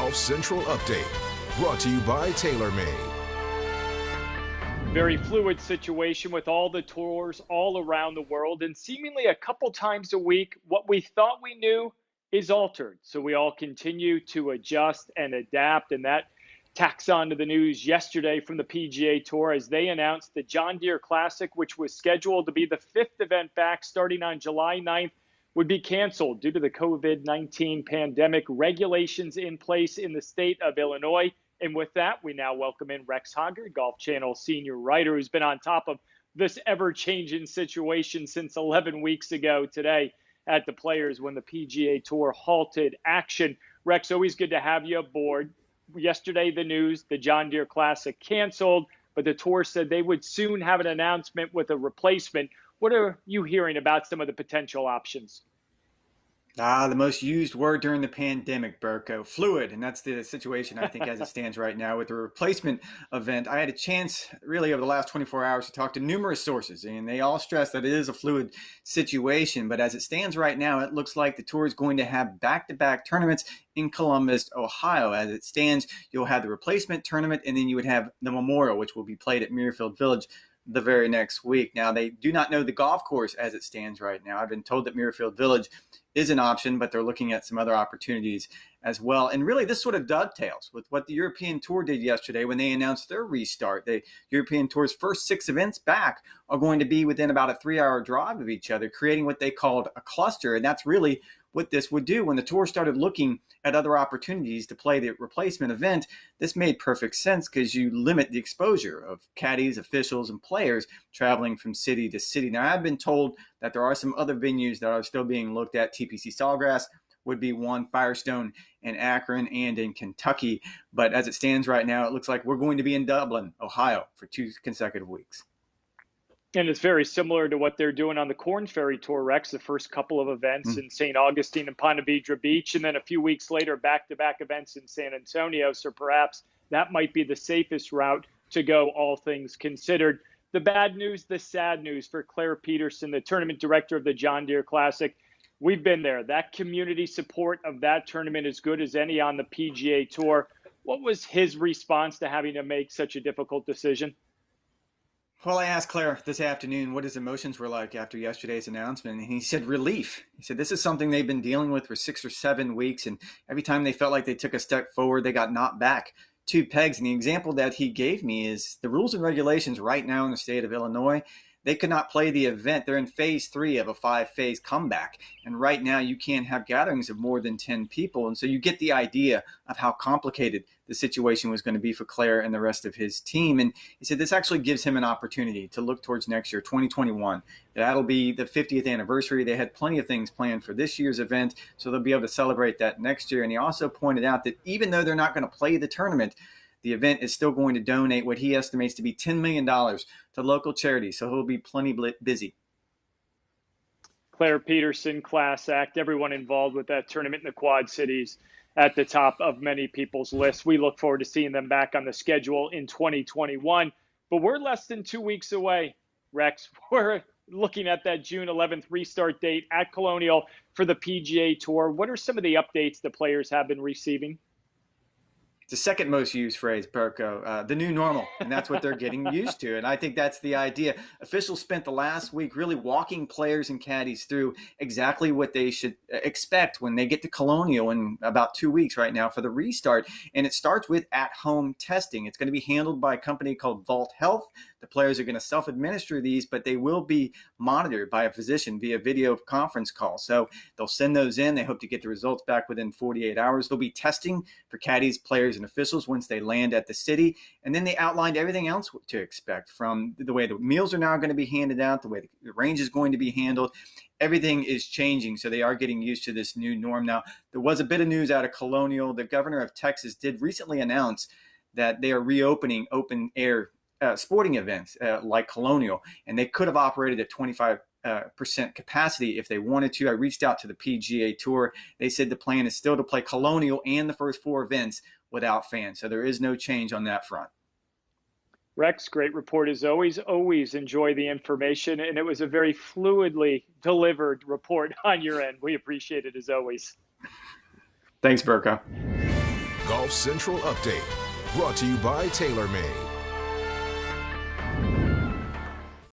Golf Central Update, brought to you by TaylorMade. Very fluid situation with all the tours all around the world, and seemingly a couple times a week, what we thought we knew is altered. So we all continue to adjust and adapt, and that tacks on to the news yesterday from the PGA Tour as they announced the John Deere Classic, which was scheduled to be the fifth event back starting on July 9th, would be canceled due to the COVID-19 pandemic regulations in place in the state of Illinois. And with that, we now welcome in Rex Hoggard, Golf Channel senior writer, who's been on top of this ever-changing situation since 11 weeks ago today at the Players when the PGA Tour halted action. Rex, always good to have you aboard. Yesterday, the news, the John Deere Classic canceled, but the Tour said they would soon have an announcement with a replacement. What are you hearing about some of the potential options? The most used word during the pandemic, Burko. Fluid, and that's the situation, I think, as it stands right now with the replacement event. I had a chance, really, over the last 24 hours to talk to numerous sources, and they all stress that it is a fluid situation. But as it stands right now, it looks like the Tour is going to have back-to-back tournaments in Columbus, Ohio. As it stands, you'll have the replacement tournament, and then you would have the Memorial, which will be played at Muirfield Village the very next week. Now, they do not know the golf course as it stands right now. I've been told that Muirfield Village is an option, but they're looking at some other opportunities as well. And really, this sort of dovetails with what the European Tour did yesterday when they announced their restart. The European Tour's first 6 events back are going to be within about a 3-hour drive of each other, creating what they called a cluster. And that's really what this would do. When the Tour started looking at other opportunities to play the replacement event, this made perfect sense because you limit the exposure of caddies, officials, and players traveling from city to city. Now, I've been told that there are some other venues that are still being looked at. TPC Sawgrass would be one, Firestone in Akron and in Kentucky. But as it stands right now, it looks like we're going to be in Dublin, Ohio for 2 consecutive weeks. And it's very similar to what they're doing on the Corn Ferry Tour, Rex, the first couple of events in St. Augustine and Ponte Vedra Beach, and then a few weeks later, back-to-back events in San Antonio. So perhaps that might be the safest route to go, all things considered. The bad news, the sad news for Claire Peterson, the tournament director of the John Deere Classic. We've been there. That community support of that tournament is good as any on the PGA Tour. What was his response to having to make such a difficult decision? Well, I asked Claire this afternoon what his emotions were like after yesterday's announcement, and he said relief. He said this is something they've been dealing with for 6 or 7 weeks, and every time they felt like they took a step forward, they got knocked back 2 pegs. And the example that he gave me is the rules and regulations right now in the state of Illinois. They could not play the event. They're in phase 3 of a 5-phase comeback. And right now you can't have gatherings of more than 10 people. And so you get the idea of how complicated the situation was going to be for Claire and the rest of his team. And he said this actually gives him an opportunity to look towards next year, 2021. That'll be the 50th anniversary. They had plenty of things planned for this year's event, so they'll be able to celebrate that next year. And he also pointed out that even though they're not going to play the tournament, the event is still going to donate what he estimates to be $10 million to local charities, so he'll be plenty busy. Claire Peterson, Class Act, everyone involved with that tournament in the Quad Cities at the top of many people's lists. We look forward to seeing them back on the schedule in 2021. But we're less than 2 weeks away, Rex. We're looking at that June 11th restart date at Colonial for the PGA Tour. What are some of the updates the players have been receiving? It's the second most used phrase, Burko, the new normal, and that's what they're getting used to. And I think that's the idea. Officials spent the last week really walking players and caddies through exactly what they should expect when they get to Colonial in about 2 weeks right now for the restart. And it starts with at-home testing. It's going to be handled by a company called Vault Health. The players are going to self-administer these, but they will be monitored by a physician via video conference call. So they'll send those in. They hope to get the results back within 48 hours. They'll be testing for caddies, players, and officials once they land at the city. And then they outlined everything else to expect, from the way the meals are now going to be handed out, the way the range is going to be handled. Everything is changing, so they are getting used to this new norm. Now, there was a bit of news out of Colonial. The governor of Texas did recently announce that they are reopening open-air sporting events like Colonial, and they could have operated at 25% capacity if they wanted to. I reached out to the PGA Tour. They said the plan is still to play Colonial and the first 4 events without fans, so there is no change on that front. Rex, great report as always. Always enjoy the information, and it was a very fluidly delivered report on your end. We appreciate it as always. Thanks, Burko. Golf Golf Central Update, brought to you by TaylorMade.